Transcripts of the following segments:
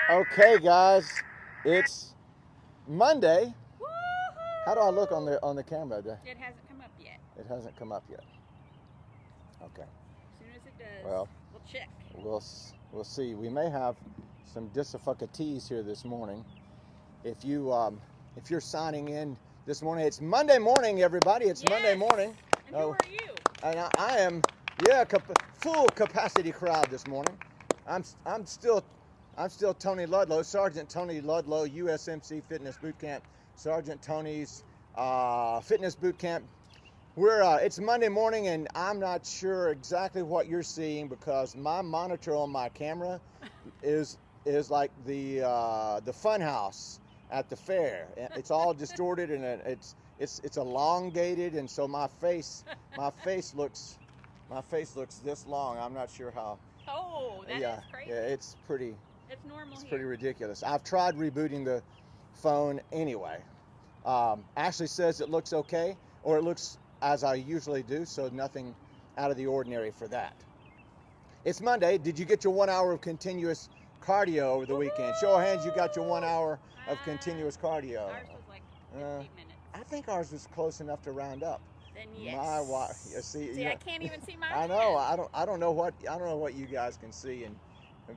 Okay, guys, it's Monday. How do I look on the camera? It hasn't come up yet. It hasn't come up yet. Okay. As soon as it does, Well, we'll check. We'll see. We may have some difficulties here this morning. If you're signing in this morning, it's Monday morning, everybody. It's Yes. Monday morning. And who are you? And I am, full capacity crowd this morning. I'm still Tony Ludlow, Sergeant Tony Ludlow, USMC Fitness Boot Camp, Sergeant Tony's Fitness Boot Camp. It's Monday morning, and I'm not sure exactly what you're seeing because my monitor on my camera is like the fun house at the fair. It's all distorted and it's elongated, and so my face looks this long. I'm not sure how. Oh, that is crazy. Yeah, it's pretty. It's normal. It's here. pretty ridiculous. I've tried rebooting the phone anyway. Ashley says it looks okay, or it looks as I usually do, so nothing out of the ordinary for that. It's Monday. Did you get your 1 hour of continuous cardio over the weekend? Show of hands, you got your 1 hour of continuous cardio. Ours was like 15 minutes. I think ours was close enough to round up. Then yes. See, I can't even see my I know. I don't know what you guys can see,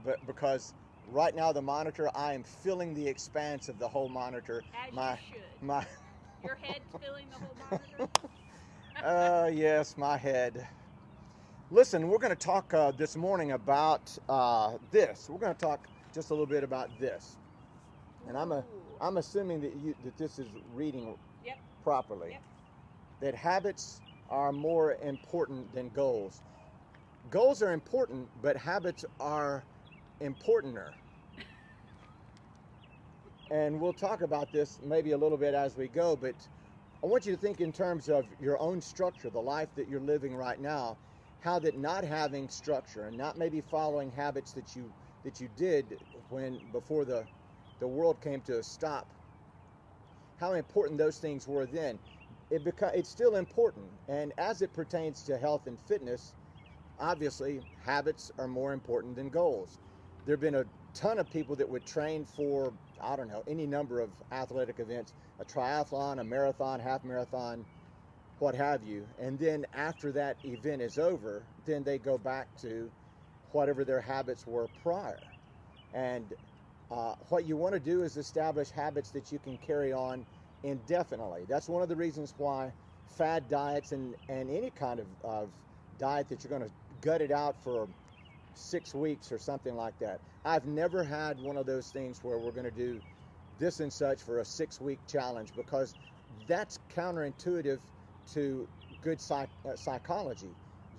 but because right now the monitor, I am filling the expanse of the whole monitor. As you should. Your head's filling the whole monitor. Yes, my head. Listen, we're going to talk this morning about this. We're going to talk just a little bit about this, and I'm assuming that this is reading properly. Yep. That habits are more important than goals. Goals are important, but habits are importanter. And we'll talk about this maybe a little bit as we go, but I want you to think in terms of your own structure, the life that you're living right now, how that not having structure and not maybe following habits that you did before the world came to a stop, how important those things were then. It's still important, and as it pertains to health and fitness, obviously habits are more important than goals. There have been a ton of people that would train for, I don't know, any number of athletic events, a triathlon, a marathon, half marathon, what have you, and then after that event is over, then they go back to whatever their habits were prior. And what you want to do is establish habits that you can carry on indefinitely. That's one of the reasons why fad diets and any kind of diet that you're going to gut it out for 6 weeks or something like that. I've never had one of those things where we're going to do this and such for a 6-week challenge, because that's counterintuitive to good psychology.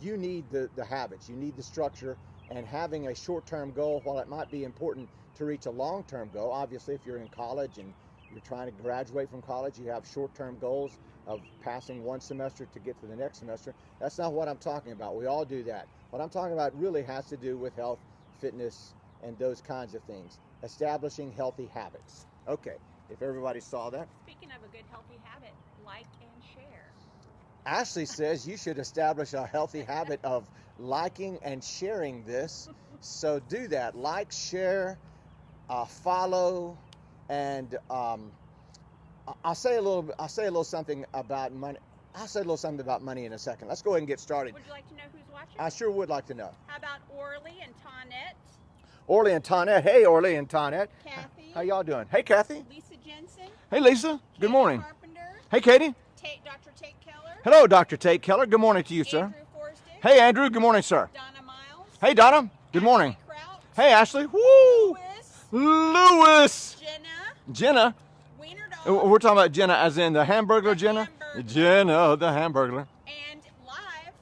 You need the habits, you need the structure, and having a short-term goal, while it might be important to reach a long-term goal, obviously if you're in college and you're trying to graduate from college, you have short-term goals of passing one semester to get to the next semester. That's not what I'm talking about. We all do that. What I'm talking about really has to do with health, fitness, and those kinds of things. Establishing healthy habits. Okay, if everybody saw that. Speaking of a good healthy habit, like and share. Ashley says you should establish a healthy habit of liking and sharing this. So do that. Like, share, follow, and I'll say a little something about money. I'll say a little something about money in a second. Let's go ahead and get started. Would you like to know who's watching? I sure would like to know. How about Orly and Tonette? Orly and Tonette. Hey, Orly and Tonette. Kathy. How y'all doing? Hey, Kathy. Lisa Jensen. Hey, Lisa. Good Katie morning. Carpenter. Hey, Katie. Dr. Tate Keller. Hello, Dr. Tate Keller. Good morning to you, sir. Andrew Forstick. Hey, Andrew. Good morning, sir. Donna Miles. Hey, Donna. Good morning. Ashley Kraut. Hey, Ashley. Woo! Lewis. Jenna. Wiener Dog. We're talking about Jenna as in the Hamburglar Jenna? Hamburglar. Jenna, the Hamburglar. And live,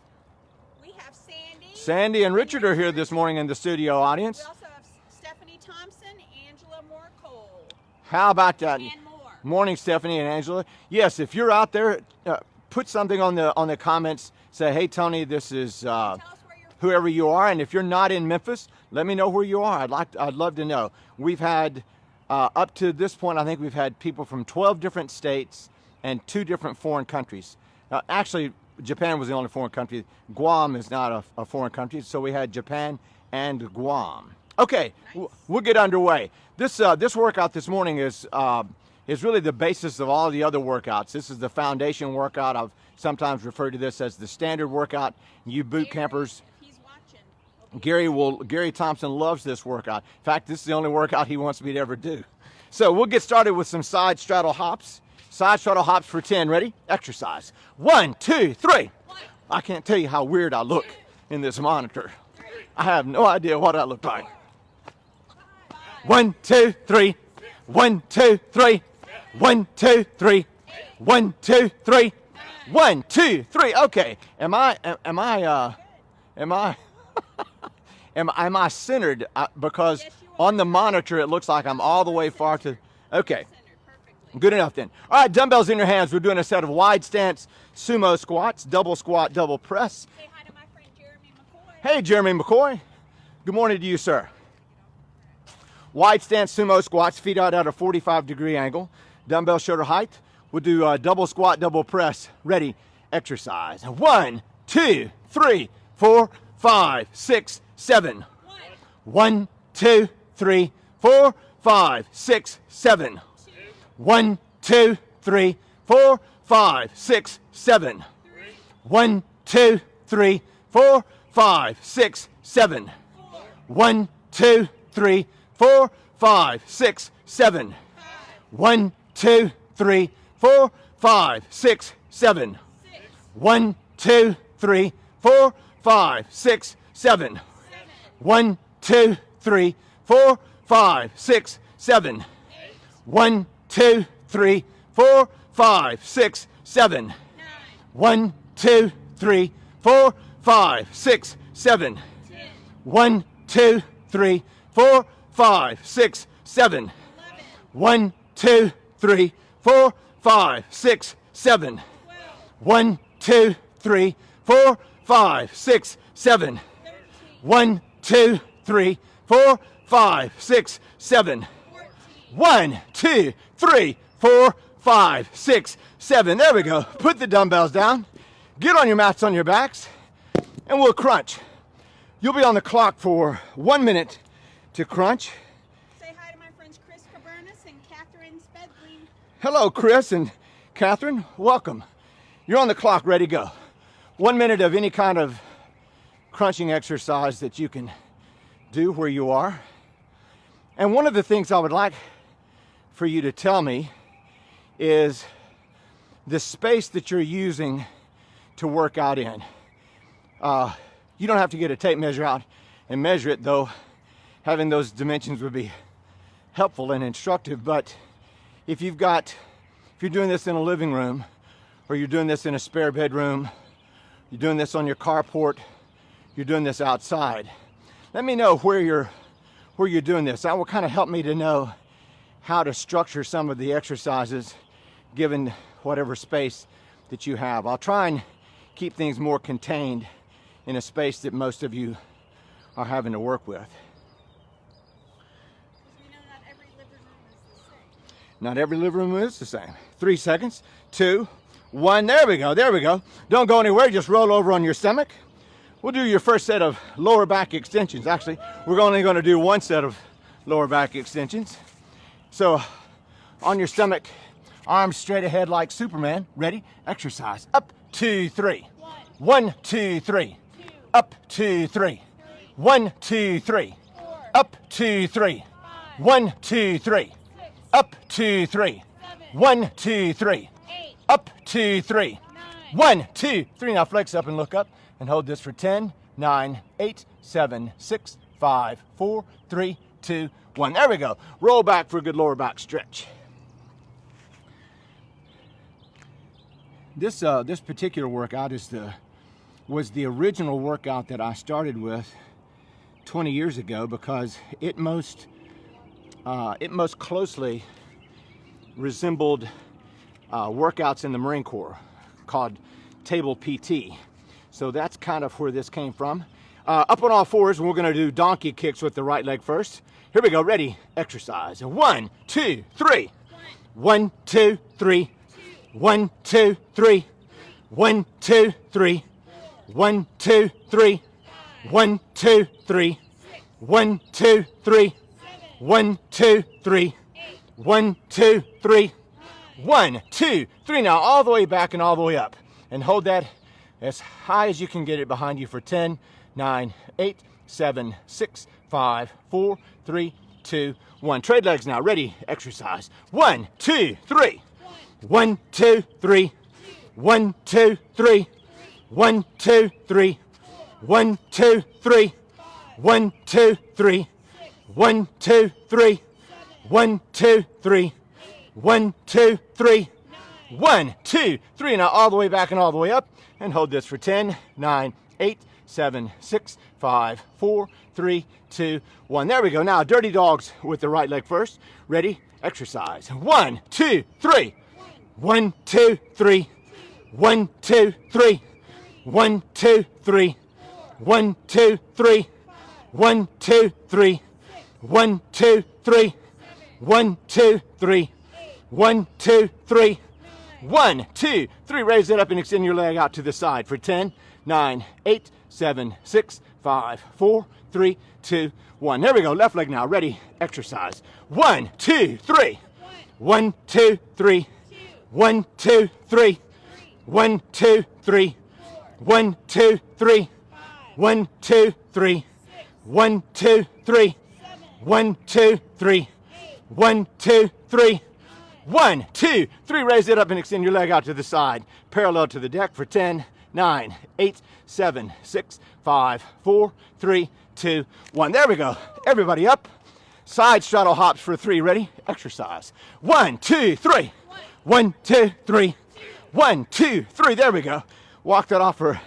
we have Sandy. Sandy and Richard are here this morning in the studio audience. We also have Stephanie Thompson, Angela Moore Cole, How about that? and more. Morning, Stephanie and Angela. Yes, if you're out there, put something on the comments. Say, hey, Tony, this is Tell us where you're from. whoever you are, and if you're not in Memphis, let me know where you are. I'd love to know. We've had up to this point, I think we've had people from 12 different states and 2 different foreign countries. Actually, Japan was the only foreign country. Guam is not a foreign country, so we had Japan and Guam. Okay, we'll get underway. This workout this morning is really the basis of all the other workouts. This is the foundation workout. I've sometimes referred to this as the standard workout. You boot campers, He's watching. Gary Thompson loves this workout. In fact, this is the only workout he wants me to ever do. So we'll get started with some side straddle hops. Side straddle hops for 10. Ready? Exercise. 1, 2, 3. I can't tell you how weird I look in this monitor. I have no idea what I look like. 1, 2, 3. 1, 2, 3. 1, 2, 3. 1, 2, 3. 1, 2, 3. Okay. Am I centered? Because on the monitor it looks like I'm all the way far to. Okay. Good enough then. All right, dumbbells in your hands. We're doing a set of wide stance sumo squats, double squat, double press. Say hi to my friend Jeremy McCoy. Hey, Jeremy McCoy. Good morning to you, sir. Wide stance sumo squats, feet out at a 45-degree angle. Dumbbell shoulder height. We'll do double squat, double press. Ready, exercise. 1, 2, 3, 4, 5, 6, 7. 1, 2, 3, 4, 5, 6, 7. 1, 2, 3, 4, 5, 6, 7. 1, 2, 3, 4, 5, 6, 7. 1, 2, 3, 4, 5, 6, 7. 1, 2, 3, 4, 5, 6, 7. 1, 2, 3, 4, 5, 6, 7. 1, 2, 3, 4, 5, 6, 7. 1, 2, 3, 4, 5, 6, 7. 1, 2, 3, 4, 5, 6, 7. 1, 2, 3, 4, 5, 6, 7. 1, 2, 3, 4, 5, 6, 7. 1, 2, 3, 4, 5, 6, 7. 1, 2, 3, 4, 5, 6, 7. 1, 2, 3, 4, 5, 6, 7. There we go. Put the dumbbells down. Get on your mats on your backs, and we'll crunch. You'll be on the clock for 1 minute to crunch. Say hi to my friends Chris Cabernis and Catherine Spedley. Hello, Chris and Catherine. Welcome. You're on the clock, ready to go. 1 minute of any kind of crunching exercise that you can do where you are. And one of the things I would like for you to tell me is the space that you're using to work out in. You don't have to get a tape measure out and measure it, though having those dimensions would be helpful and instructive. But if you're doing this in a living room, or you're doing this in a spare bedroom, you're doing this on your carport, you're doing this outside, let me know where you're doing this. That will kind of help me to know how to structure some of the exercises given whatever space that you have. I'll try and keep things more contained in a space that most of you are having to work with. Because we know not every living room is the same. Not every living room is the same. 3 seconds, 2, 1, there we go, there we go. Don't go anywhere, just roll over on your stomach. We'll do your first set of lower back extensions. Actually, we're only going to do 1 set of lower back extensions. So, on your stomach, arms straight ahead like Superman. Ready? Exercise. Up, 2, 3. 1, 2, 3. Up, 2, 3. 1, 2, 3. Up, 2, 3. 1, 2, 3. Up, 2, 3. 1, 2, 3. Up, 2, 3. 1, 2, 3. Now flex up and look up and hold this for 10, 9, 8, 7, 6, 5, 4, 3, 2, 1. There we go. Roll back for a good lower back stretch. This particular workout was the original workout that I started with 20 years ago because it most closely resembled workouts in the Marine Corps called table PT. So that's kind of where this came from. Up on all fours, and we're going to do donkey kicks with the right leg first. Here we go. Ready? Exercise. 1, 2, 3. 1, 2, 3. 1, 2, 3. 1, 2, 3. 1, 2, 3. 1, 2, 3. 1, 2, 3. 1, 2, 3. 1, 2, 3. 1, 2, 3. Now all the way back and all the way up. And hold that as high as you can get it behind you for 10, 9, 8, 7, 6, 5, 4, 3, 2, 1. Trade legs now. Ready? Exercise. 1, 2, 3. 1, 2, 3. 1, 2, 3. 1, 2, 3. 1, 2, 3. 1, 2, 3. 1, 2, 3. 1, 2, 3. 1, 2, 3. 1, 2, 3. Now all the way back and all the way up. And hold this for 10, 9, 8, 7, 6, 5, 4, 3, 2, 1. There we go. Now dirty dogs with the right leg first. Ready? Exercise. 1, 2, 3. 1, 2, 3. 1, 2, 3. 1, 2, 3. 1, 2, 3. 1, 2, 3. 1, 2, 3. 1, 2, 3. 1, 2, 3. 1, 2, 3. Raise it up and extend your leg out to the side for 10, 9, 8, 7, 6, 5, 4, 3, 2, 1. There we go. Left leg now. Ready? Exercise. 1, 2, 3. 1, 2, 3. 1, 2, 3. 1, 2, 3. 1, 2, 3. 1, 2, 3. 1, 2, 3. 1, 2, 3. 1, 2, 3. 1, 2, 3. Raise it up and extend your leg out to the side. Parallel to the deck for 10, 9, 8, 7, 6, 5, 4, 3, 2, 1. There we go. Everybody up. Side straddle hops for 3. Ready? Exercise. 1, 2, 3. 1, 2, 3. 1, 2, 3. There we go. Walk that off for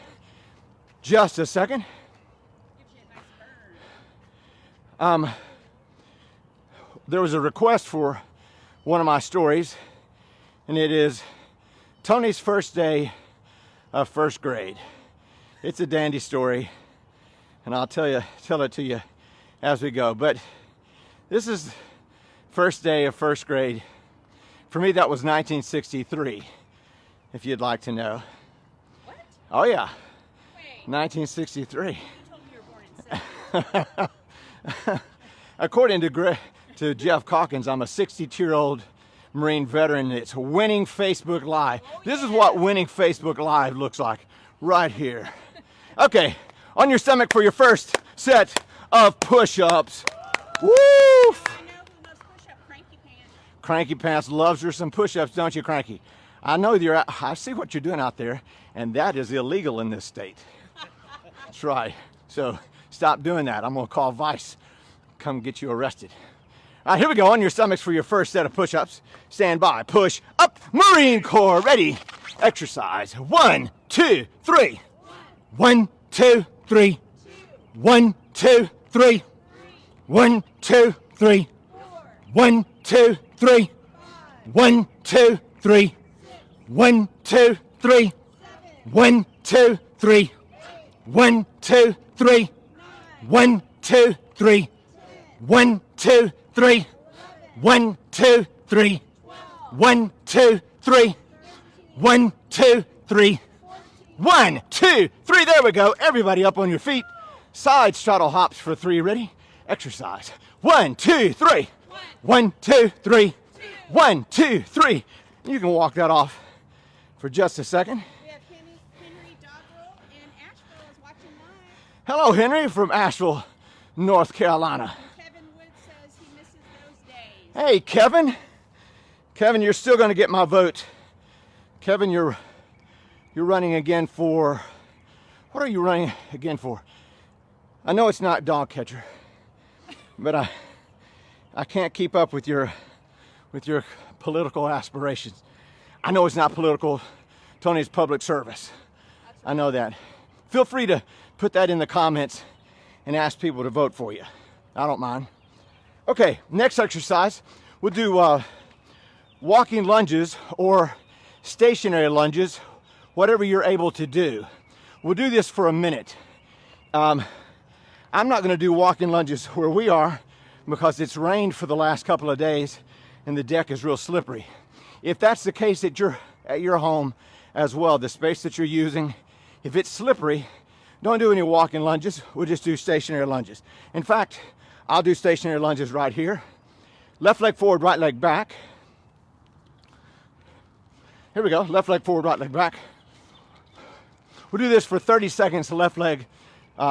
just a second. There was a request for one of my stories, and it is Tony's first day of first grade. It's a dandy story, and I'll tell it to you as we go. But this is first day of first grade. For me, that was 1963, if you'd like to know. What? Oh yeah, Wait. 1963. You told me you were born in 70. According to Jeff Calkins, I'm a 62-year-old Marine veteran. It's winning Facebook Live. This is what winning Facebook Live looks like right here. Okay, on your stomach for your first set of push-ups. Woo! I know who loves push-up, Cranky Pants. Cranky Pants loves her some push-ups, don't you, Cranky? I know I see what you're doing out there, and that is illegal in this state. That's right. So stop doing that. I'm gonna call Vice. Come get you arrested. All right, here we go. On your stomachs for your first set of push-ups. Stand by. Push up. Marine Corps. Ready. Exercise. 1, 2, 3. 1, 2, 3. 1, 2, 3. 1, 2, 3. 1, 2, 3. 1, 2, 3. 1, 2, 3. 1, 2, 3. 1, 2, 3. 1, 2, 3. 1, 2, 3. 1, 2, 3. 1, 2, 3. 1, 2, 3. 1, 2, 3. There we go. Everybody up on your feet. Side straddle hops for 3. Ready? Exercise. 1, 2, 3. 1, 2, 3. 1, 2, 3. You can walk that off for just a second. We have Henry Doggerel in Asheville is watching live. Hello, Henry from Asheville, North Carolina. Kevin Wood says he misses those days. Hey, Kevin. Kevin, you're still going to get my vote. Kevin, you're running again for, what are you running again for? I know it's not dog catcher, but I can't keep up with your political aspirations. I know it's not political. Tony's public service. I know that. Feel free to put that in the comments and ask people to vote for you. I don't mind. Okay, next exercise, we'll do walking lunges or stationary lunges, whatever you're able to do. We'll do this for a minute. I'm not going to do walking lunges where we are because it's rained for the last couple of days and the deck is real slippery. If that's the case at your home, as well. The space that you're using, if it's slippery, don't do any walking lunges. We'll just do stationary lunges. In fact, I'll do stationary lunges right here. Left leg forward, right leg back. Here we go. Left leg forward, right leg back. We'll do this for 30 seconds. Left leg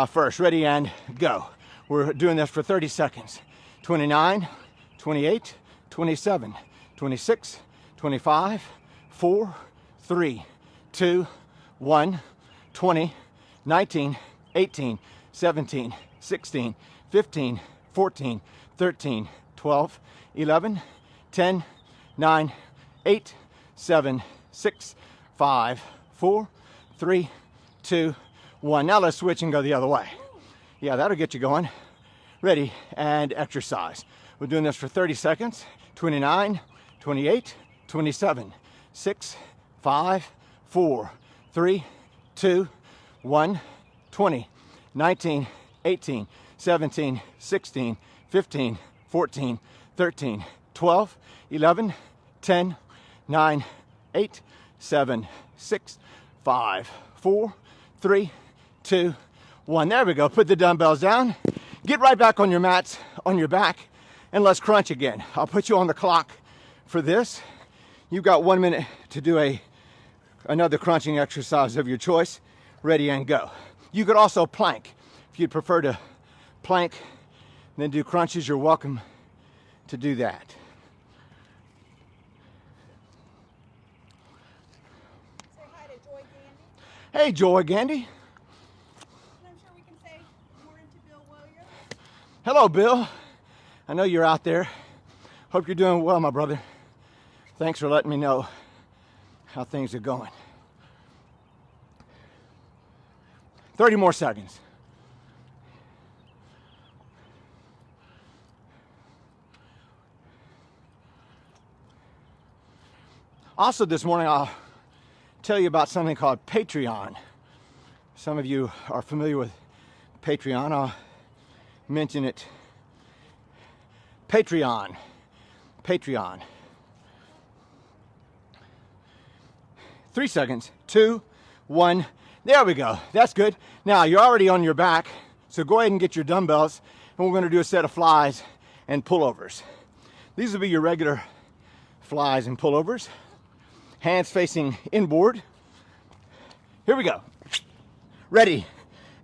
first. Ready and go. We're doing this for 30 seconds. 29, 28, 27, 26, 25, 4, 3, 2, 1, 20, 19, 18, 17, 16, 15, 14, 13, 12, 11, 10, 9, 8, 7, 6, 5, 4, 3, 2, 1. Now let's switch and go the other way. Yeah, that'll get you going. Ready and exercise. We're doing this for 30 seconds. 29, 28, 27, 6, 5, 4, 3, 2, 1, 20, 19, 18, 17, 16, 15, 14, 13, 12, 11, 10, 9, 8, 7, 6, 5, 4, 3, 2, 1. There we go. Put the dumbbells down. Get right back on your mats, on your back, and let's crunch again. I'll put you on the clock for this. You've got 1 minute to do another crunching exercise of your choice. Ready and go. You could also plank. If you'd prefer to plank, then do crunches, you're welcome to do that. Say hi to Joy Gandy. Hey, Joy Gandy. I'm sure we can say morning to Bill Williams. Hello, Bill. I know you're out there. Hope you're doing well, my brother. Thanks for letting me know how things are going. 30 more seconds. Also this morning, I'll tell you about something called Patreon. Some of you are familiar with Patreon. I'll mention it. Patreon. 3 seconds. 2, 1. There we go. That's good. Now you're already on your back, so go ahead and get your dumbbells, and we're going to do a set of flies and pullovers. These will be your regular flies and pullovers. Hands facing inboard. Here we go. Ready.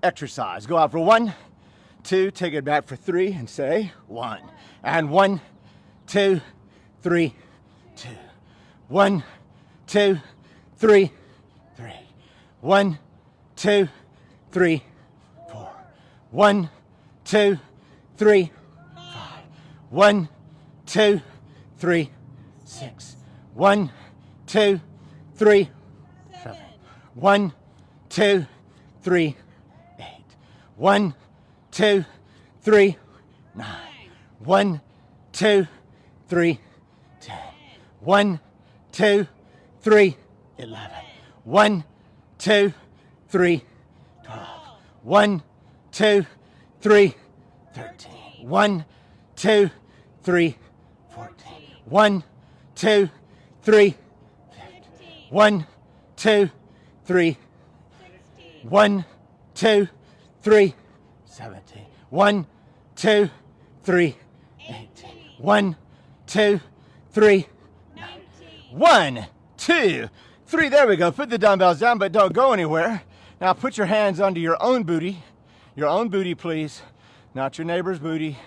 Exercise. Go out for 1, 2. Take it back for 3 and say 1. And 1, 2, 3, 2. 1, 2, 3, 3. 1, 2, 3, 4. 1, 2, 3, 5. 1, 2, 3, 6. 1, 2, 3, 7. 1, 2, 3, 8. 1, 2, 3, 9. 1, 2, 3, 10. 1, 2, 3, 11. 1, 2, 3, 12. 1, 2, 3, 13. 1, 2, 3, 14. 1, 2, 3, 15. 1, 2, 3, 1, 2, 3, 17. 1, 2, 3, 18. 1, 2, 3, 19. 1, 2, 3. There we go. Put the dumbbells down, but don't go anywhere. Now put your hands under your own booty. Your own booty, please. Not your neighbor's booty.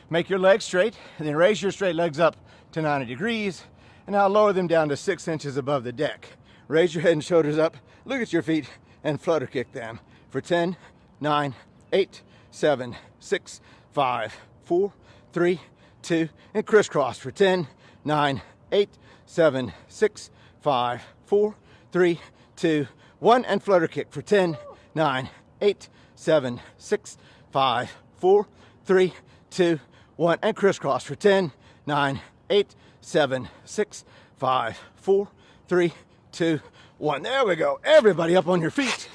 Make your legs straight, and then raise your straight legs up to 90 degrees. And now lower them down to 6 inches above the deck. Raise your head and shoulders up. Look at your feet and flutter kick them for 10, 9, 8, 7, 6, 5, 4, 3, 2, and crisscross for 10, 9, 8, 7, 6, 5, 4, 3, 2, 1, and flutter kick for 10, 9, 8, 7, 6, 5, 4, 3, 2, 1, and crisscross for 10, 9, 8, 7, 6, 5, 4, 3, 2, 1. There we go. Everybody up on your feet.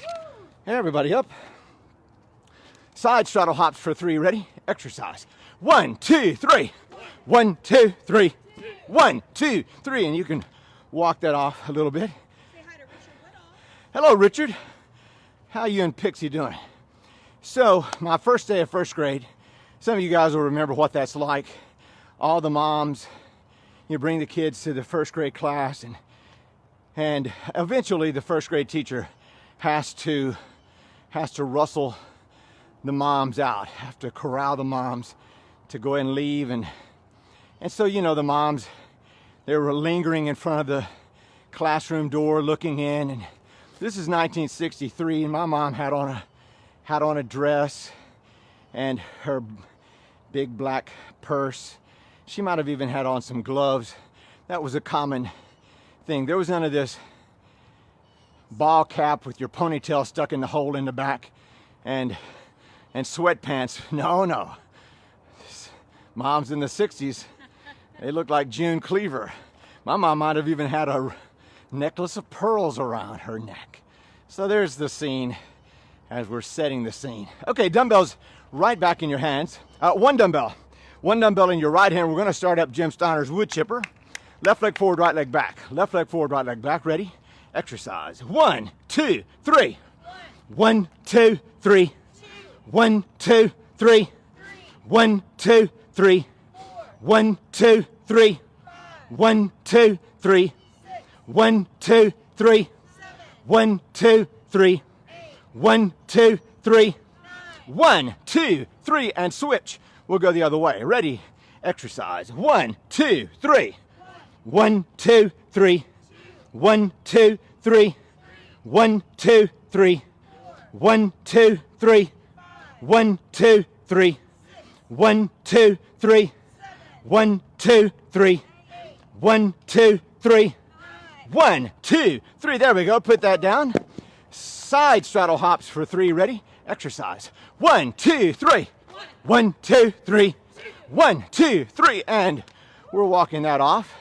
Everybody up. Side straddle hops for 3. Ready? Exercise. 1, 2, 3. 1, 2, 3. 1, 2, 3. And you can walk that off a little bit. Say hi to Richard Hello, Richard. How you and Pixie doing? So, my first day of first grade, some of you guys will remember what that's like. All the moms, you bring the kids to the first grade class, and eventually the first grade teacher has to rustle the moms out, have to corral the moms to go ahead and leave. And so, you know, the moms, they were lingering in front of the classroom door looking in. And this is 1963, and my mom had on a dress and her big black purse. She might have even had on some gloves. That was a common thing. There was none of this ball cap with your ponytail stuck in the hole in the back and sweatpants. No. Moms in the 60s, they looked like June Cleaver. My mom might have even had a necklace of pearls around her neck. So there's the scene as we're setting the scene. Okay, dumbbells right back in your hands. One dumbbell in your right hand. We're going to start up Jim Steiner's wood chipper. Left leg forward, right leg back. Left leg forward, right leg back. Ready? Exercise. 1, 2, 3. 1, 2, 3. 1, 2, 3. 1, 2, 3. 1, 2, 3. 1, 2, 3. 1, 2, 3. 1, 2, 3. 1, 2, 3. 1, 2, 3, and switch. We'll go the other way. Ready? Exercise. 1, 2, 3. 1, 2, 3. 1, 2, 3. 1, 2, 3. 1, 2, 3. 1, 2, 3. 1, 2, 3. 1, 2, 3. 1, 2, 3. 1, 2, 3. There we go. Put that down. Side straddle hops for 3. Ready? Exercise. 1, 2, 3. 1, 2, 3. 1, 2, 3. And we're walking that off.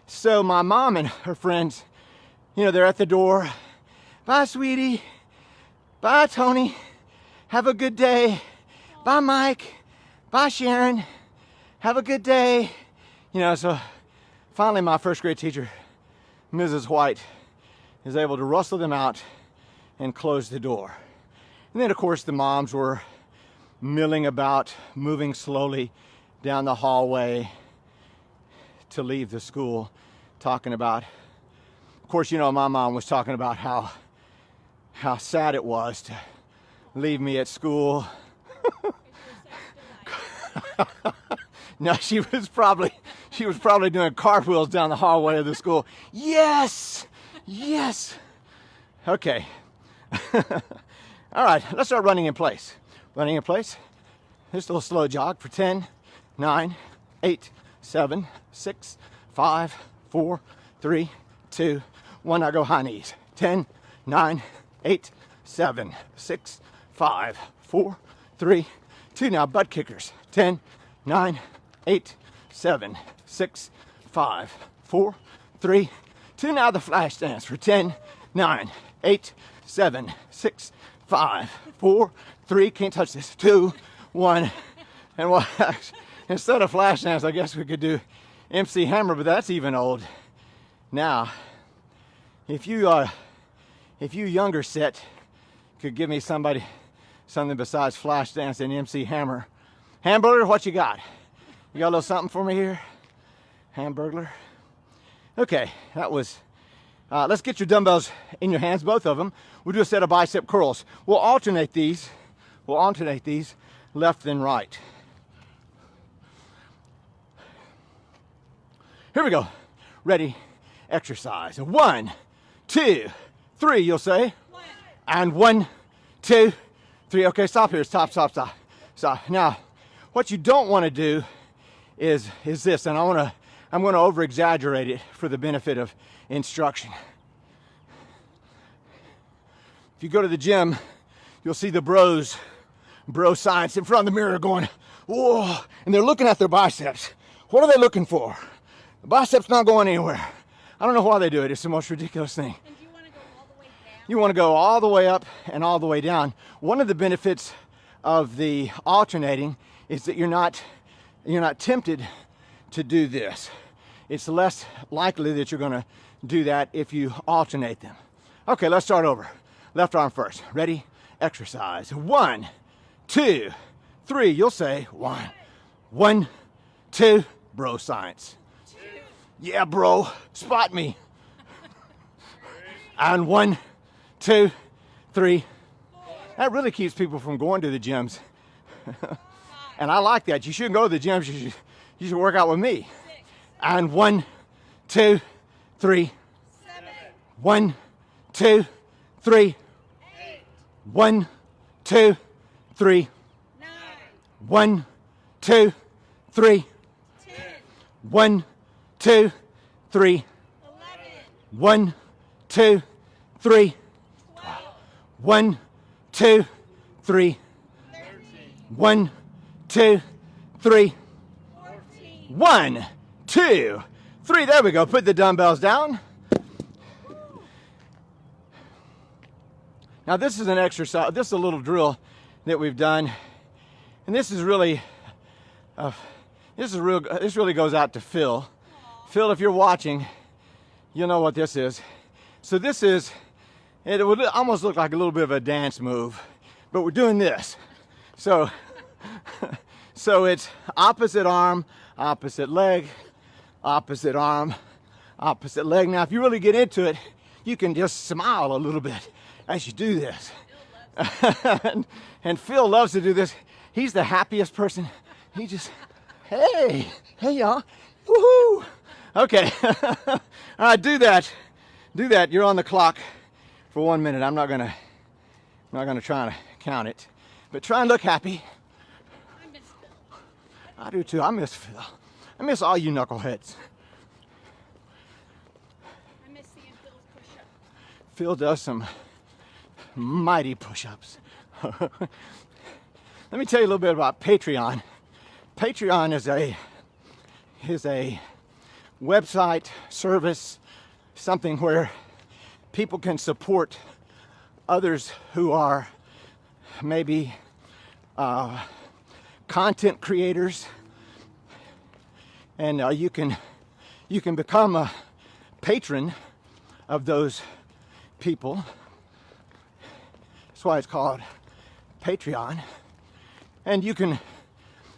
So my mom and her friends, you know, they're at the door. Bye, sweetie. Bye, Tony. Have a good day. Bye, Mike. Bye, Sharon. Have a good day. You know, so finally my first grade teacher, Mrs. White, is able to rustle them out and close the door. And then, of course, the moms were milling about, moving slowly down the hallway to leave the school, talking about, of course, you know, my mom was talking about how sad it was to leave me at school. No, she was probably doing cartwheels down the hallway of the school. Yes. Okay. All right, let's start running in place. Running in place. Just a little slow jog for 10, 9, 8, 7, 6, 5, 4, 3, 2, 1. Now go high knees. 10, 9, 8, 7, 6, 5, 4, 3, 2. Now butt kickers. 10, 9, 8, 7, 6, 5, 4, 3, 2. Now the flash dance for 10, 9, 8, 7, 6, 5, 4, 3. Can't touch this. 2, 1. And well, instead of flash dance, I guess we could do MC Hammer, but that's even old. Now, if you younger set could give me something besides flash dance and MC Hammer. Hamburger, what you got? You got a little something for me here? Hamburglar. Okay, that was, let's get your dumbbells in your hands, both of them. We'll do a set of bicep curls. We'll alternate these left and right. Here we go. Ready? Exercise. 1, 2, 3, you'll say. And 1, 2, 3. Okay, stop here. Stop. Now, what you don't want to do is this, and I'm going to over exaggerate it for the benefit of instruction. If you go to the gym, you'll see the bro science in front of the mirror going, whoa, and they're looking at their biceps. What are they looking for? The biceps not going anywhere. I don't know why they do it. It's the most ridiculous thing. And do you want to go all the way down? You want to go all the way up and all the way down. One of the benefits of the alternating is that you're not tempted to do this. It's less likely that you're going to do that if you alternate them. Okay, let's start over. Left arm first. Ready? Exercise. 1, 2, 3. You'll say 1. 1, 2. Bro science. Yeah, bro. Spot me. And 1, 2, 3. That really keeps people from going to the gyms. And I like that. You shouldn't go to the gyms. You should work out with me. And 1, 2, 3. 1, 2, 3. 1, 2, 3. 1, 2, 3. 1, 2, 3. 1, 2, 3. 1, 2, 3. 1, 2, 3. 1, 2, 3. There we go. Put the dumbbells down. Now this is an exercise. This is a little drill that we've done, and this is really, this really goes out to Phil. Phil, if you're watching, you'll know what this is. So this is, it would almost look like a little bit of a dance move, but we're doing this. So, so it's opposite arm, opposite leg, opposite arm, opposite leg. Now, if you really get into it, you can just smile a little bit as you do this. And Phil loves to do this. He's the happiest person. He just, hey y'all, woohoo. Okay, all right, do that. You're on the clock for 1 minute. I'm not gonna try and count it, but try and look happy. I miss Phil. I do too. I miss Phil. I miss all you knuckleheads. I miss seeing Phil's push-up. Phil does some mighty push-ups. Let me tell you a little bit about Patreon. Patreon is a website service, something where people can support others who are maybe content creators, and you can become a patron of those people. That's why it's called Patreon. And you can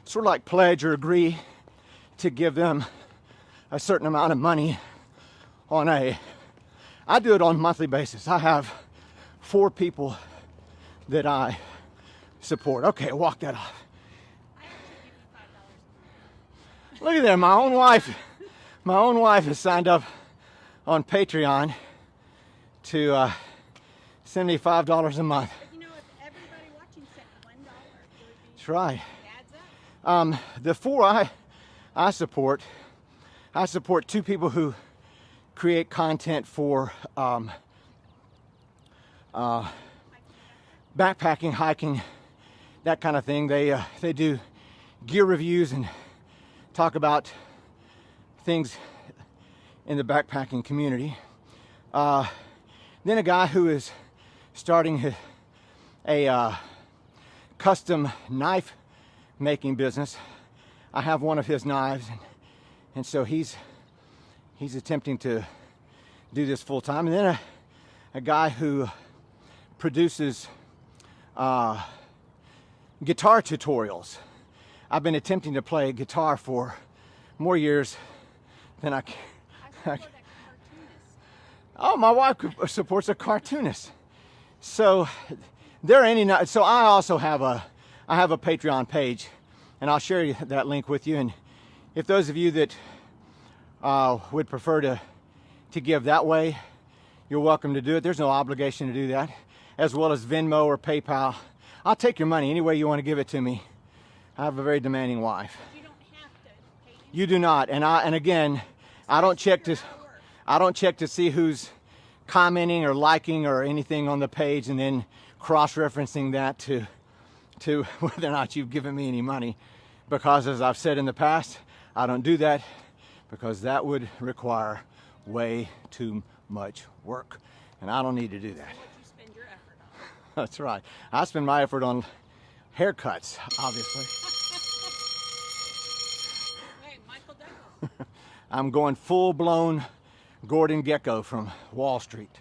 sort of like pledge or agree to give them a certain amount of money on I do it on a monthly basis. I have 4 people that I support. Okay, walk that off. I have to give you $5 a month. Look at that, my own wife has signed up on Patreon to send me $5 a month. You know, if everybody watching said $1, it would be, That's right. it adds up. The 4 I support 2 people who create content for backpacking, hiking, that kind of thing. They do gear reviews and talk about things in the backpacking community. Then a guy who is starting a custom knife making business. I have one of his knives, and so he's attempting to do this full time. And then a guy who produces guitar tutorials. I've been attempting to play guitar for more years than I can. I support a cartoonist. Oh, my wife supports a cartoonist. So so I also have a Patreon page, and I'll share that link with you. And if those of you that would prefer to give that way, you're welcome to do it. There's no obligation to do that, as well as Venmo or PayPal. I'll take your money any way you want to give it to me. I have a very demanding wife. You don't have to pay any. You do not, and again, I don't check to see who's commenting or liking or anything on the page, and then cross-referencing that to whether or not you've given me any money, because as I've said in the past, I don't do that because that would require way too much work, and I don't need to do that. What you spend your effort on. That's right. I spend my effort on haircuts, obviously. Hey, Michael Douglas. I'm going full-blown Gordon Gekko from Wall Street.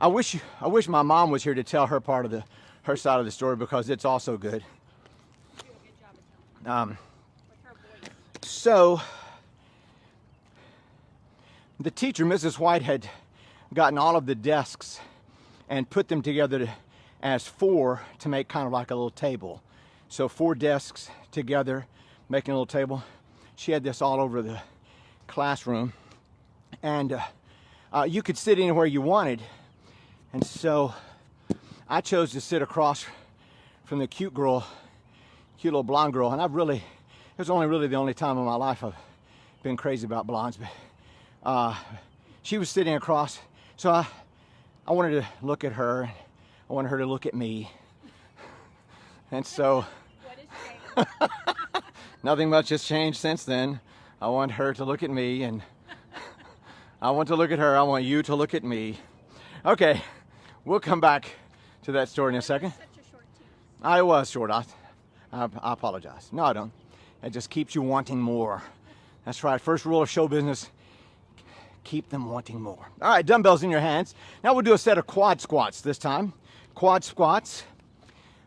I wish my mom was here to tell her part of her side of the story, because it's also good. You do a good job of telling Um, with her voice. so the teacher, Mrs. White, had gotten all of the desks and put them together as 4 to make kind of like a little table. So 4 desks together, making a little table. She had this all over the classroom, and you could sit anywhere you wanted. And so I chose to sit across from the cute little blonde girl. And it was only really the only time in my life I've been crazy about blondes, but she was sitting across, so I wanted to look at her. I wanted her to look at me. And so What is changed? nothing much has changed since then. I want her to look at me, and I want to look at her. I want you to look at me. Okay, we'll come back to that story in a second. Such a short tease. I was short. I apologize. No, I don't. It just keeps you wanting more. That's right. First rule of show business: keep them wanting more. All right, dumbbells in your hands. Now we'll do a set of quad squats this time. Quad squats.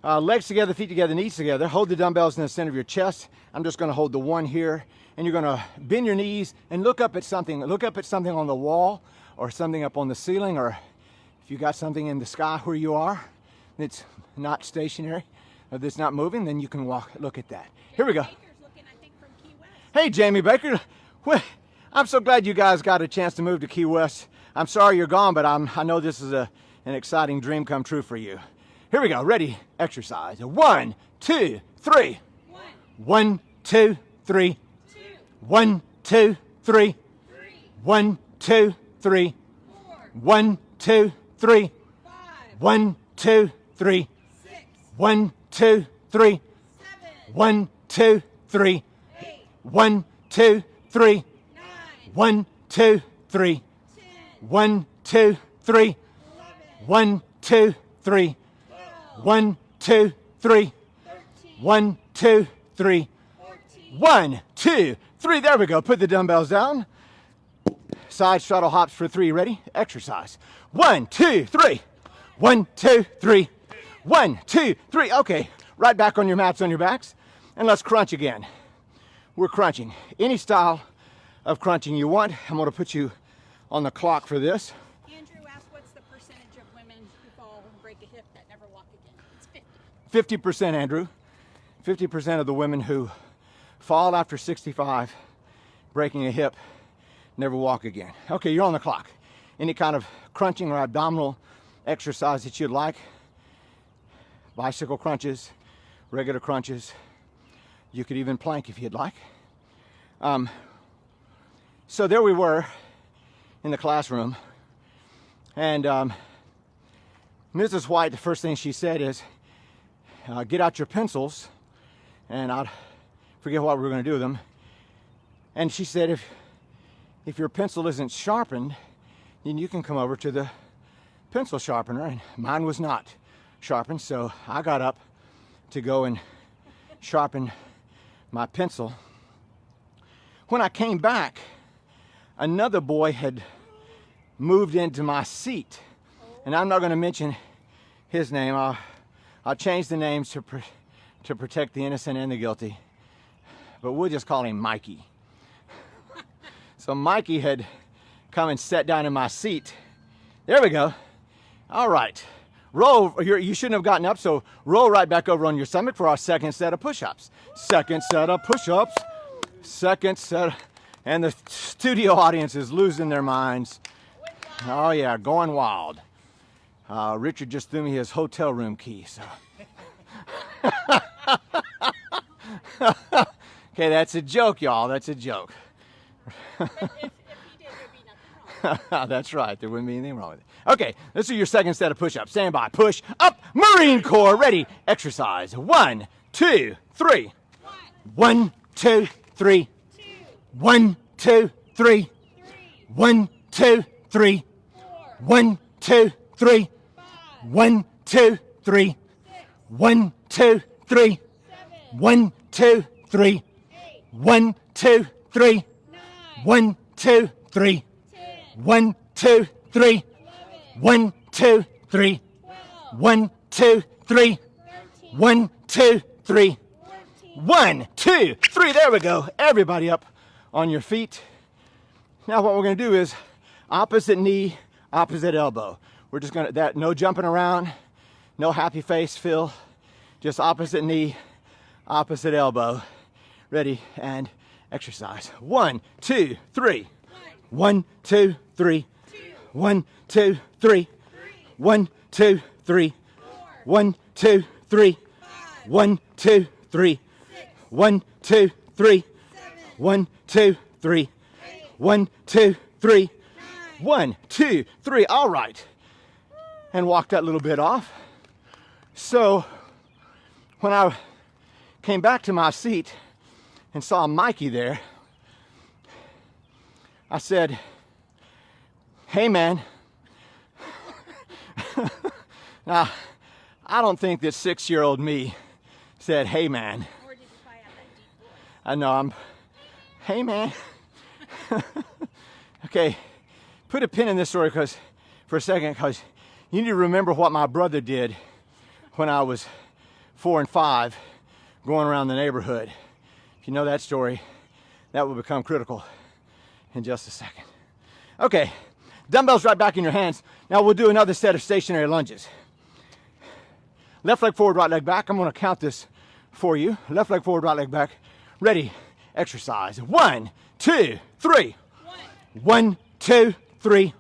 Legs together, feet together, knees together. Hold the dumbbells in the center of your chest. I'm just going to hold the one here, and you're going to bend your knees and look up at something. Look up at something on the wall, or something up on the ceiling, or if you got something in the sky where you are that's not stationary, or that's not moving, then you can look at that. Here we go. Baker's looking, I think, from Key West. Hey, Jamie Baker. Well, I'm so glad you guys got a chance to move to Key West. I'm sorry you're gone, but I know this is an exciting dream come true for you. Here we go. Ready? Exercise. 1, 2, 3. 1, 2, 3. 1, 2, 3. 1, 2, 3. 1, 2, 3. 1, 2, 3. 1, 2, 3. 1, 2, 3. 1, 2, 3. 1, 2, 3. 1, 2, 3. 1, 2, 3. 1, 2, 3. 1, 2, 3. 1, 2, 3. There we go. Put the dumbbells down. Side straddle hops for 3. Ready? Exercise. 1, 2, 3. 1, 2, 3. 1, 2, 3. Okay. Right back on your mats on your backs. And let's crunch again. We're crunching. Any style of crunching you want. I'm going to put you on the clock for this. Andrew asked, what's the percentage of women who fall and break a hip that never walk again? It's 50. 50%, Andrew. 50% of the women who fall after 65, breaking a hip, never walk again. Okay, you're on the clock. Any kind of crunching or abdominal exercise that you'd like. Bicycle crunches, regular crunches. You could even plank if you'd like. So there we were in the classroom, and Mrs. White, the first thing she said is, get out your pencils, and I forget what we were going to do with them. And she said, if your pencil isn't sharpened, then you can come over to the pencil sharpener. And mine was not sharpened, so I got up to go and sharpen my pencil. When I came back, another boy had moved into my seat, and I'm not going to mention his name. I'll change the names to protect the innocent and the guilty, but we'll just call him Mikey. So Mikey had come and sat down in my seat. There we go. All right. Roll. You shouldn't have gotten up, so roll right back over on your stomach for our second set of push-ups. Second set of push-ups. Second set. And the studio audience is losing their minds. Oh, yeah, going wild. Richard just threw me his hotel room key, so. Okay, that's a joke, y'all. That's a joke. But if he did, there'd be nothing wrong. That's right. There wouldn't be anything wrong with it. Okay, this is your second set of push-ups. Stand by. Push up. Marine Corps. Ready. Exercise. 1, 2, 3. 1, 2, 3. 1, 2, 3. 1, 2, 3. 1, 2, 3. 1, 2, 3. 1, 2, 3. 1, 2, 3. 1, 2, 3. 1, 2, 3. 1, 2, 3. 1, 2, 3. 12, 1, 2, 3. 13, 1, 2, 3. 14, 1, 2, 3. There we go. Everybody up on your feet. Now what we're going to do is opposite knee, opposite elbow. We're just going to, no jumping around, no happy face, Phil. Just opposite knee, opposite elbow. Ready, and exercise. 1, 2, 3. 1, 2, 3. 1, 2, 3. 1, 2, 3. 1, 2, 3. 1, 2, 3. 1, 2, 3. 1, 2, 3. 1, 2, 3. 1, 2, 3. All right. And walk that little bit off. So when I came back to my seat and saw Mikey there, I said, hey man. Now, I don't think that 6-year-old me said, hey man. or did you probably have that deep voice? I know hey man. Okay, put a pin in this story for a second, because you need to remember what my brother did when I was 4 and 5 going around the neighborhood. If you know that story, that will become critical in just a second. Okay, dumbbells right back in your hands. Now we'll do another set of stationary lunges. Left leg forward, right leg back. I'm going to count this for you. Left leg forward, right leg back. Ready, exercise. 1, 2, 3. 1, 2, 3.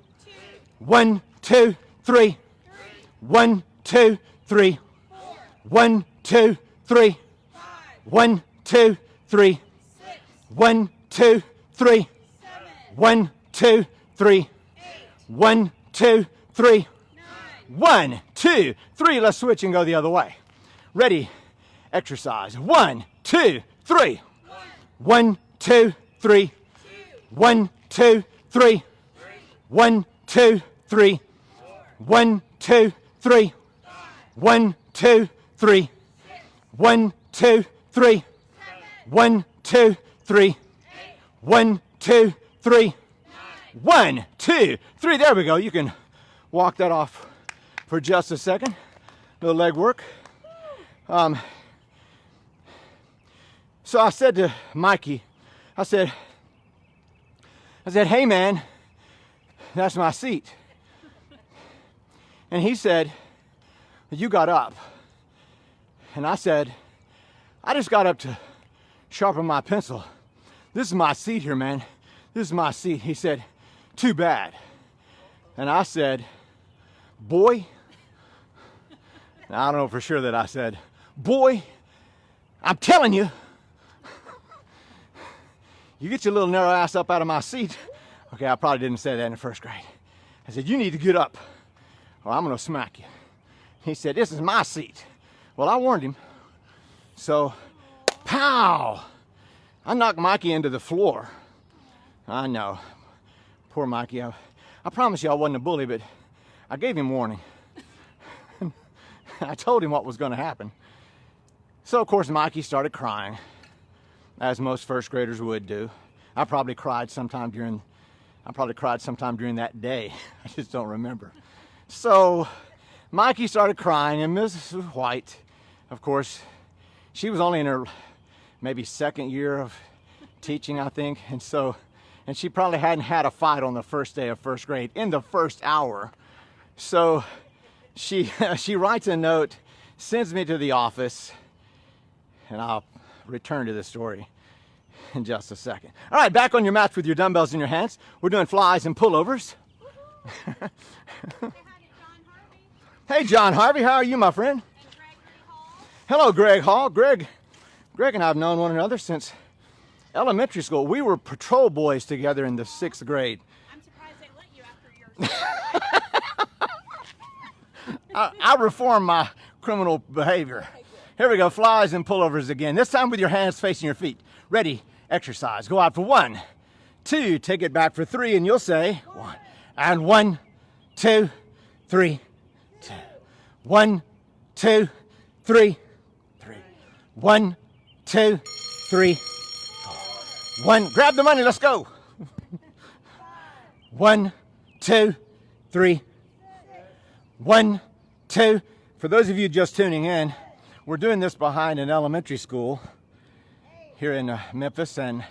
1, 2, 3. 1, 2, 3. 1, 2, 3. 1, 2, 3. 1, 2, 3. 1, 2, 3. 1, 2, 3. 1, 2, 3. Let's switch and go the other way. Ready, exercise. 1, 2, 3. 1, 2, 3. 1, 2, 3. 1, 2, 3. 1, 2, 3. 1, 2, 3. 1, 2, 3. 1, 2, 3. 1, 2, 3. 1, 2, 3. There we go. You can walk that off for just a second. Little leg work. So I said to Mikey, I said, hey man, that's my seat. And he said, you got up. And I said, I just got up to sharpen my pencil. This is my seat here, man. This is my seat. He said, too bad. And I said, boy, now, I don't know for sure that I said, boy, I'm telling you, you get your little narrow ass up out of my seat. Okay, I probably didn't say that in the first grade. I said, you need to get up or I'm gonna smack you. He said, this is my seat. Well, I warned him. So, pow! I knocked Mikey into the floor. I know. Poor Mikey. I promise you I wasn't a bully, but I gave him warning. I told him what was gonna happen. So, of course, Mikey started crying, as most first graders would do. I probably cried sometime during that day. I just don't remember. So Mikey started crying, and Mrs. White, of course, she was only in her maybe second year of teaching, I think. And she probably hadn't had a fight on the first day of first grade in the first hour. So she writes a note, sends me to the office, and I'll return to this story in just a second. All right, back on your mats with your dumbbells in your hands. We're doing flies and pullovers. Hey, John Harvey, how are you, my friend? Hello, Greg Hall. Greg and I have known one another since elementary school. We were patrol boys together in the 6th grade. I'm surprised they let you after your I reformed my criminal behavior. Here we go, flies and pullovers again. This time with your hands facing your feet. Ready, exercise. Go out for 1, 2, take it back for 3, and you'll say 1. And 1, 2, 3, 2. 1, 2, 3, 3. 1, 2, 3, 4. 1, grab the money, let's go. 1, 2, 3. 1, 2. For those of you just tuning in, we're doing this behind an elementary school here in Memphis, and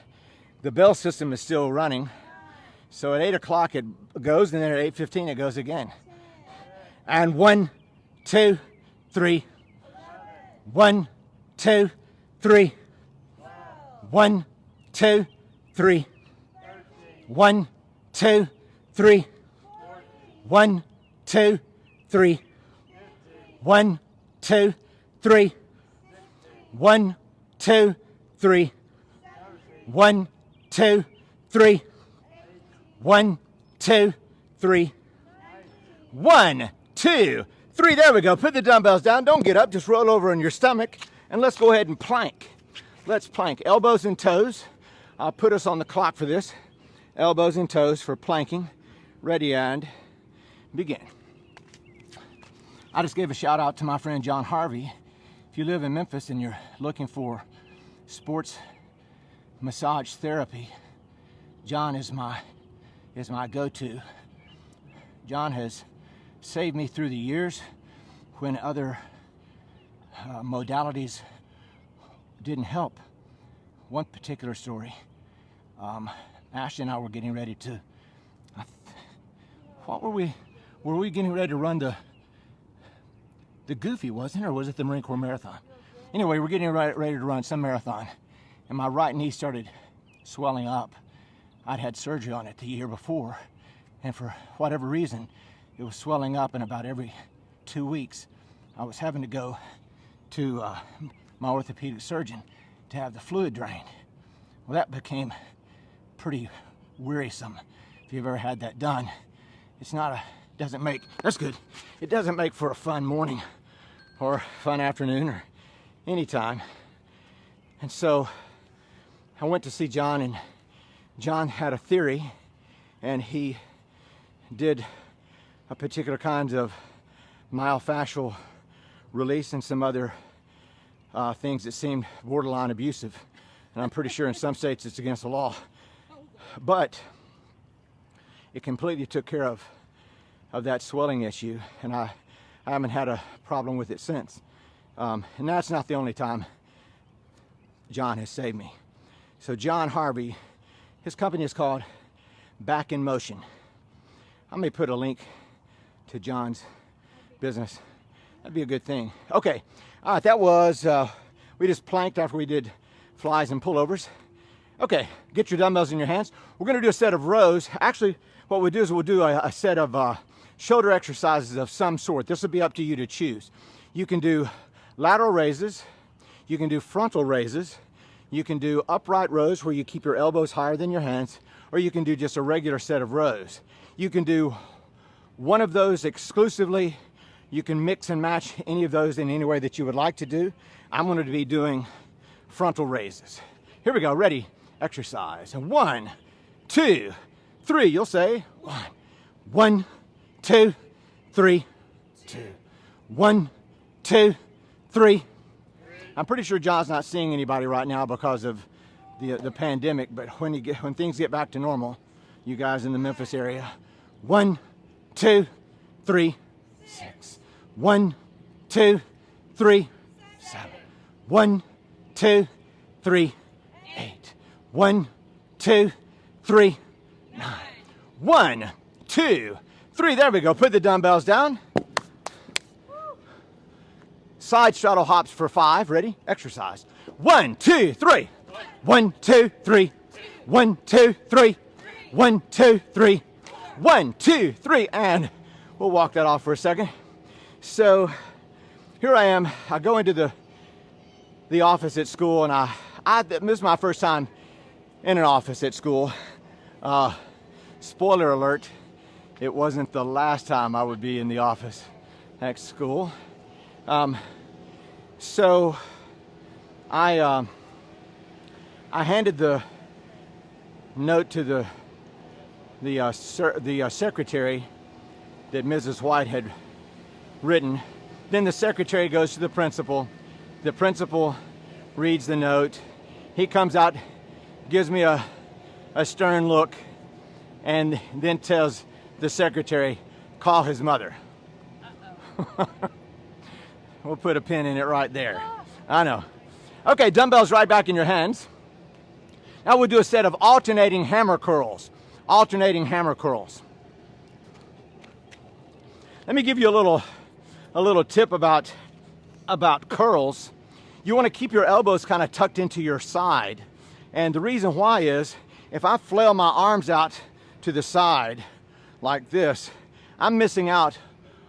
the bell system is still running. So at 8 o'clock it goes, and then at 8:15 it goes again. And 1, 2, 3. 1, 2, 3. 1, 2, 3. 1, 2, 3. 1, 2, 3. 1, 2, 3. 1, 2, 3. 1, 2, 3. 1, 2, 3. 1, 2, 3. There we go. Put the dumbbells down. Don't get up. Just roll over on your stomach. And let's go ahead and plank. Let's plank. Elbows and toes. I'll put us on the clock for this. Elbows and toes for planking. Ready and begin. I just gave a shout out to my friend John Harvey. If you live in Memphis and you're looking for sports massage therapy, John is my go-to. John has saved me through the years when other modalities didn't help. One particular story, Ashley and I were getting ready to, what were we? Were we getting ready to run the Goofy, wasn't it? Or was it the Marine Corps Marathon? Anyway, we're getting ready to run some marathon, and my right knee started swelling up. I'd had surgery on it the year before, and for whatever reason, it was swelling up, and about every 2 weeks, I was having to go to my orthopedic surgeon to have the fluid drained. Well, that became pretty wearisome. If you've ever had that done, it's not doesn't make, that's good. It doesn't make for a fun morning or fun afternoon or any time. And so I went to see John, and John had a theory, and he did a particular kind of myofascial release and some other things that seemed borderline abusive. And I'm pretty sure in some states it's against the law. But it completely took care of that swelling issue, and I haven't had a problem with it since. And that's not the only time John has saved me. So John Harvey, his company is called Back in Motion. I may put a link to John's business. That'd be a good thing. Okay, all right, that was, we just planked after we did flies and pullovers. Okay, get your dumbbells in your hands. We're gonna do a set of rows. Actually, what we'll do is we'll do a set of shoulder exercises of some sort. This will be up to you to choose. You can do lateral raises, you can do frontal raises, you can do upright rows where you keep your elbows higher than your hands, or you can do just a regular set of rows. You can do one of those exclusively. You can mix and match any of those in any way that you would like to do. I'm going to be doing frontal raises. Here we go, ready, exercise. 1, 2, 3, you'll say 1, 1, 2, 3, 2, 1, 2, 3. I'm pretty sure John's not seeing anybody right now because of the pandemic, but when things get back to normal, you guys in the Memphis area, 1, 2, 3, 6. 1, 2, 3, 7. 1, 2, 3, 8. 1, 2, 3, 9. 1, 2, 3. There we go. Put the dumbbells down. Side straddle hops for 5. Ready? Exercise. 1, 2, 3. 1, 2, 3. 1, 2, 3. 1, 2, 3. 1, 2, 3. And we'll walk that off for a second. So here I am. I go into the office at school, and this is my first time in an office at school. Spoiler alert, it wasn't the last time I would be in the office at school. So I handed the note to the secretary that Mrs. White had written. Then the secretary goes to the principal. The principal reads the note. He comes out, gives me a stern look, and then tells the secretary, call his mother. We'll put a pin in it right there. I know. Okay, dumbbells right back in your hands. Now we'll do a set of alternating hammer curls. Alternating hammer curls. Let me give you a little tip about curls. You want to keep your elbows kind of tucked into your side. And the reason why is if I flail my arms out to the side like this, I'm missing out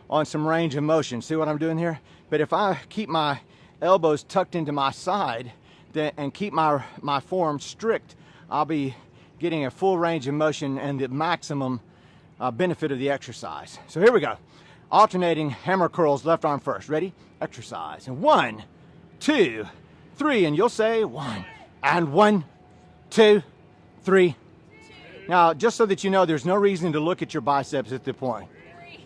on some range of motion. See what I'm doing here? But if I keep my elbows tucked into my side and keep my form strict, I'll be getting a full range of motion and the maximum benefit of the exercise. So here we go. Alternating hammer curls, left arm first. Ready? Exercise. And 1, 2, 3. And you'll say 1. And 1, 2, 3. Now, just so that you know, there's no reason to look at your biceps at this point.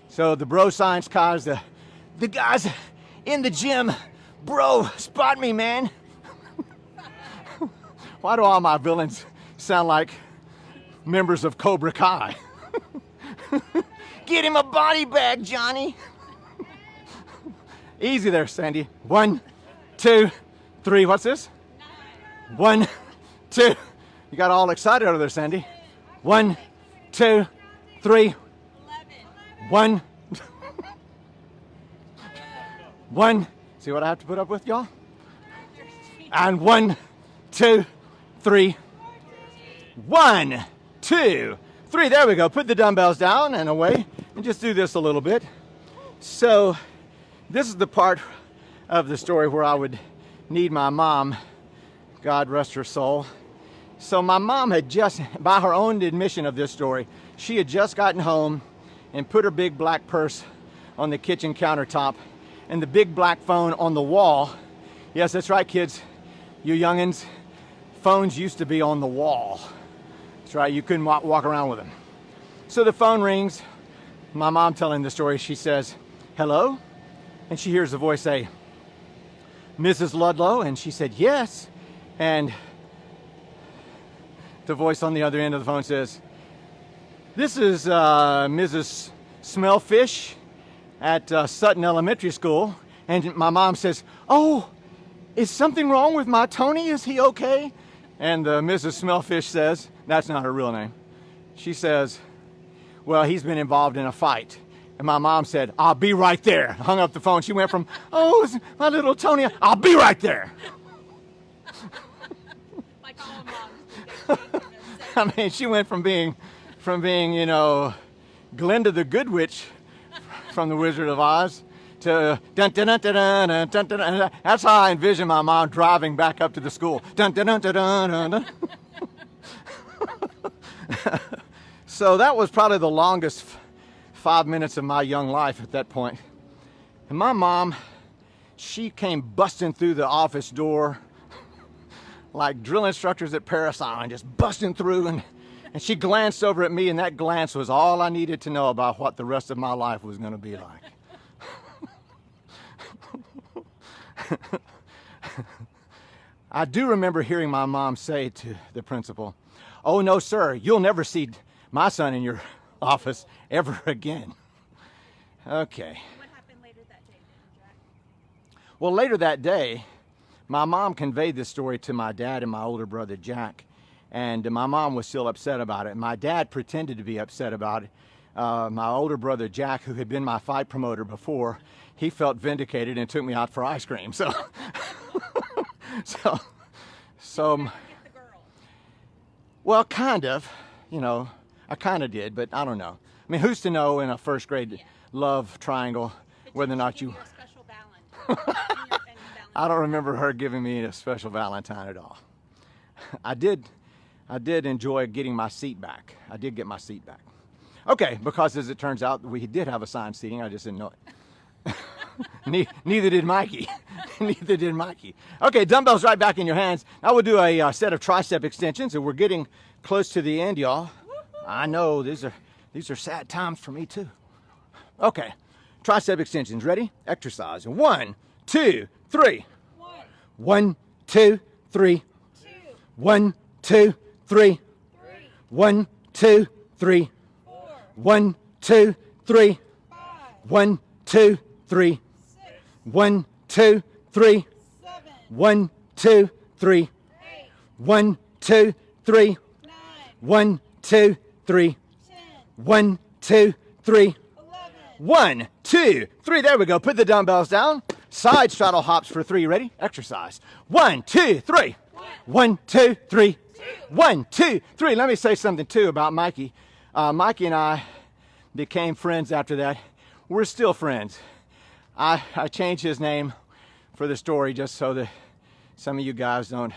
So the bro science guys, the guys in the gym, bro, spot me, man. Why do all my villains sound like members of Cobra Kai? Get him a body bag, Johnny. Easy there, Sandy. 1, 2, 3. What's this? 1, 2. You got all excited over there, Sandy. 1, 2, 3. 1. 1. See what I have to put up with, y'all? And 1, 2, 3. 1, 2, 3. There we go. Put the dumbbells down and away. And just do this a little bit. So this is the part of the story where I would need my mom, God rest her soul. So my mom had just, by her own admission of this story, she had just gotten home and put her big black purse on the kitchen countertop and the big black phone on the wall. Yes, that's right, kids. You youngins, phones used to be on the wall. That's right, you couldn't walk around with them. So the phone rings. My mom telling the story, she says, hello? And she hears a voice say, Mrs. Ludlow? And she said, yes. And the voice on the other end of the phone says, this is Mrs. Smellfish at Sutton Elementary School. And my mom says, oh, is something wrong with my Tony? Is he okay? And Mrs. Smellfish says, that's not her real name. She says, well, he's been involved in a fight. And my mom said, I'll be right there. Hung up the phone. She went from, oh, it's my little Tony, I'll be right there. Like all moms. I mean, she went from being, you know, Glinda the Good Witch from The Wizard of Oz to dun dun dun dun dun dun dun dun. That's how I envision my mom driving back up to the school. Dun dun dun dun dun dun. So that was probably the longest 5 minutes of my young life at that point. And my mom, she came busting through the office door like drill instructors at Paris Island, just busting through, and she glanced over at me, and that glance was all I needed to know about what the rest of my life was going to be like. I do remember hearing my mom say to the principal, oh no sir, you'll never see my son in your office ever again. Okay. What happened later that day then, Jack? Well, later that day, my mom conveyed this story to my dad and my older brother Jack, and my mom was still upset about it. My dad pretended to be upset about it. My older brother Jack, who had been my fight promoter before, he felt vindicated and took me out for ice cream. So, so, Get the girl. well, kind of, you know, I kind of did, but I don't know. I mean, who's to know in a first grade love triangle whether or not you... A special Valentine. I don't remember her giving me a special Valentine at all. I did enjoy getting my seat back. I did get my seat back. Okay, because as it turns out, we did have assigned seating. I just didn't know it. Neither did Mikey. Neither did Mikey. Okay, dumbbells right back in your hands. Now we'll do a set of tricep extensions, and we're getting close to the end, y'all. I know these are sad times for me too. Okay, tricep extensions. Ready? Exercise. 1, 2, 3. 1, 2, 3. 1, 2, 3. 1, 2, 3. 1, 2, 3. 1, 2, 3. 6, 1, 2, 3. 7, 1, 2, 3. 8, 1, 2, 3. 9, 1, 2, 3. 10, 1, 2, 3. 11, 1, 2, 3. There we go. Put the dumbbells down. Side straddle hops for 3. Ready? Exercise. 1, 2, 3. 1, 2, 3. 1, 2, 3. Let me say something too about Mikey. Mikey and I became friends after that. We're still friends. I changed his name for the story just so that some of you guys don't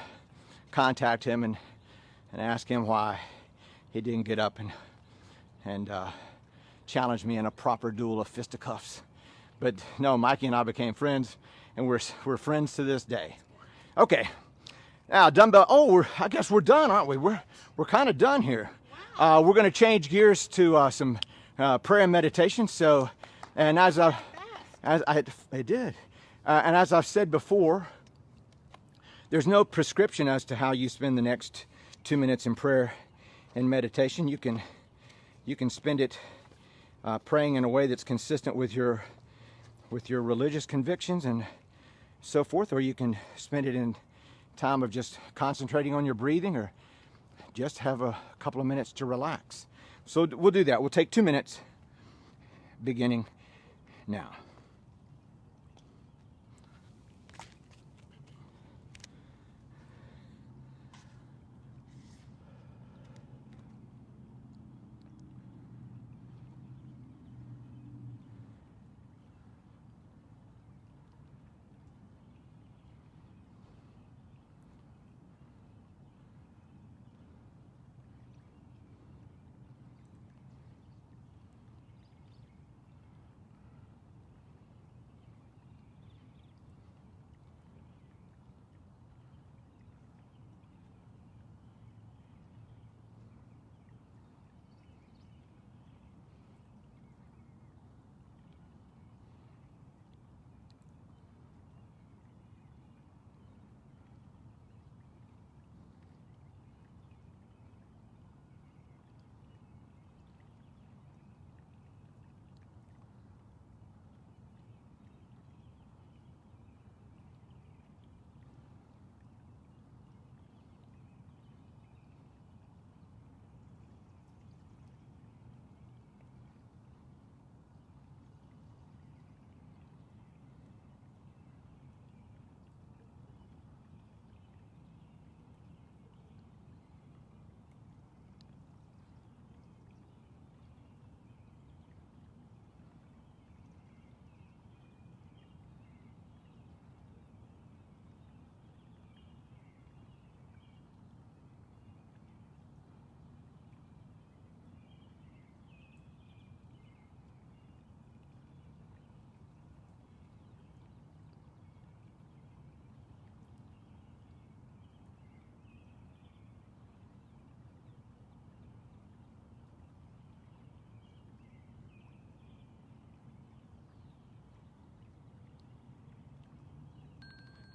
contact him and ask him why he didn't get up and challenge me in a proper duel of fisticuffs. But no, Mikey and I became friends, and we're friends to this day. Okay, now dumbbell. Oh, I guess we're done, aren't we? We're kind of done here. We're going to change gears to some prayer and meditation. So, and as I did, and as I've said before, there's no prescription as to how you spend the next 2 minutes in prayer and meditation. You can spend it praying in a way that's consistent with your religious convictions and so forth, or you can spend it in time of just concentrating on your breathing, or just have a couple of minutes to relax. So we'll do that. We'll take 2 minutes beginning now.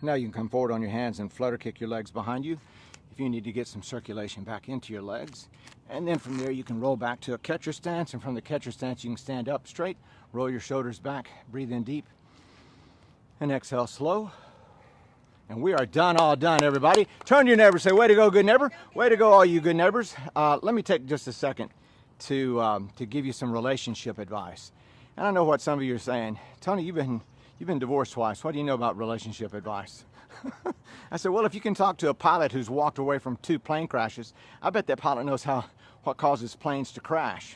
Now you can come forward on your hands and flutter kick your legs behind you if you need to get some circulation back into your legs. And then from there you can roll back to a catcher stance, and from the catcher stance you can stand up straight, roll your shoulders back, breathe in deep, and exhale slow. And we are done, all done, everybody. Turn to your neighbor, say, way to go, good neighbor. Way to go, all you good neighbors. Let me take just a second to give you some relationship advice. And I know what some of you are saying. Tony, you've been divorced twice. What do you know about relationship advice? I said, well, if you can talk to a pilot who's walked away from 2 plane crashes, I bet that pilot knows what causes planes to crash.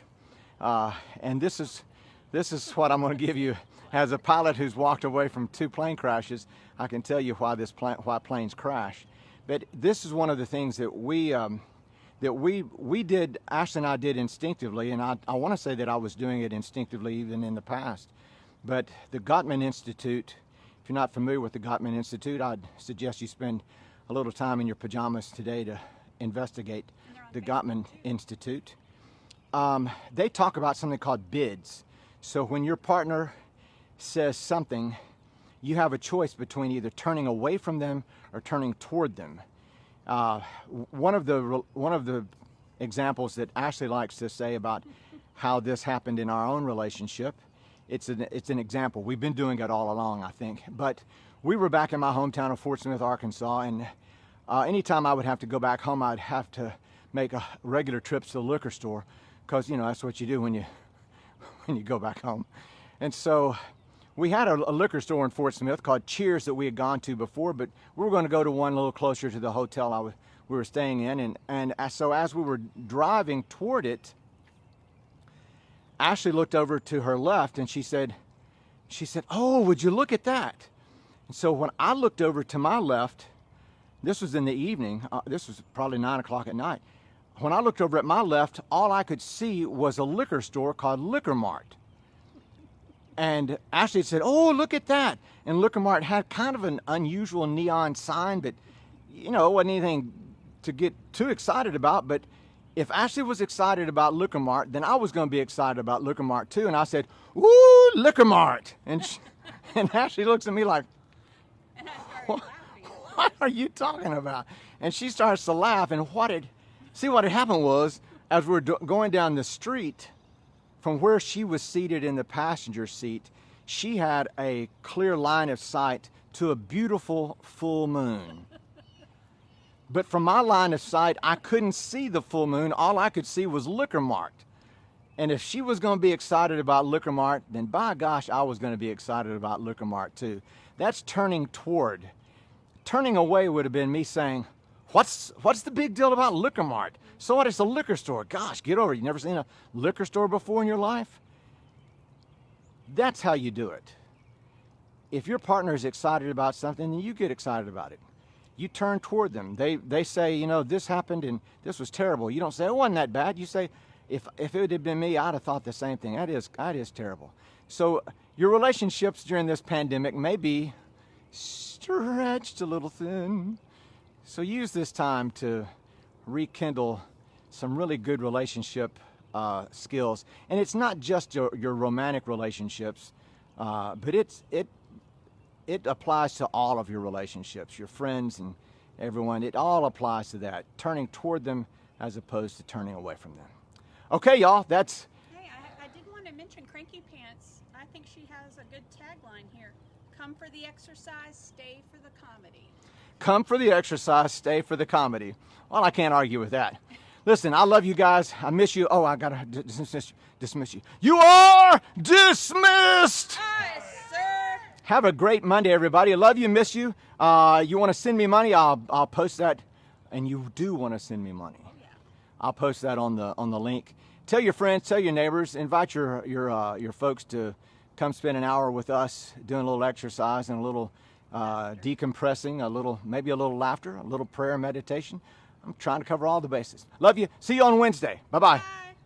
And this is what I'm going to give you. As a pilot who's walked away from 2 plane crashes, I can tell you why planes crash. But this is one of the things that we did, Ashley and I did instinctively, and I want to say that I was doing it instinctively even in the past. But the Gottman Institute, if you're not familiar with the Gottman Institute, I'd suggest you spend a little time in your pajamas today to investigate the Gottman Institute. They talk about something called bids. So when your partner says something, you have a choice between either turning away from them or turning toward them. One of the examples that Ashley likes to say about how this happened in our own relationship it's an example. We've been doing it all along, I think. But we were back in my hometown of Fort Smith, Arkansas, and anytime I would have to go back home, I'd have to make a regular trips to the liquor store, because that's what you do when you go back home. And so we had a liquor store in Fort Smith called Cheers that we had gone to before, but we were going to go to one a little closer to the hotel we were staying in. And so as we were driving toward it, Ashley looked over to her left and she said, "Oh, would you look at that?" And so when I looked over to my left, this was in the evening, this was probably 9 o'clock at night. When I looked over at my left, all I could see was a liquor store called Liquor Mart. And Ashley said, "Oh, look at that." And Liquor Mart had kind of an unusual neon sign, but it wasn't anything to get too excited about. But if Ashley was excited about Liquor Mart, then I was going to be excited about Liquor Mart too. And I said, "Ooh, Liquor Mart." And and Ashley looks at me like, And I started laughing. "What are you talking about?" And she starts to laugh. And what had happened was, as we were going down the street, from where she was seated in the passenger seat, she had a clear line of sight to a beautiful full moon. But from my line of sight, I couldn't see the full moon. All I could see was Liquor Mart. And if she was going to be excited about Liquor Mart, then by gosh, I was going to be excited about Liquor Mart too. That's turning toward. Turning away would have been me saying, What's the big deal about Liquor Mart? So what? It's a liquor store. Gosh, get over it. You never seen a liquor store before in your life? That's how you do it. If your partner is excited about something, then you get excited about it. You turn toward them. They say, this happened and this was terrible. You don't say, "It wasn't that bad." You say, if it had been me, I'd have thought the same thing. That is terrible. So your relationships during this pandemic may be stretched a little thin. So use this time to rekindle some really good relationship skills. And it's not just your romantic relationships, but it applies to all of your relationships, your friends and everyone. It all applies to that, turning toward them as opposed to turning away from them. Okay, y'all, that's... Hey, I did want to mention Cranky Pants. I think she has a good tagline here. Come for the exercise, stay for the comedy. Come for the exercise, stay for the comedy. Well, I can't argue with that. Listen, I love you guys. I miss you. Oh, I got to dismiss you. You are dismissed! Yes, sir. Have a great Monday, everybody. I love you, miss you. You want to send me money? I'll post that. And you do want to send me money. Oh, yeah. I'll post that on the link. Tell your friends, tell your neighbors, invite your folks to come spend an hour with us doing a little exercise and a little decompressing, maybe a little laughter, a little prayer, meditation. I'm trying to cover all the bases. Love you. See you on Wednesday. Bye-bye. Bye.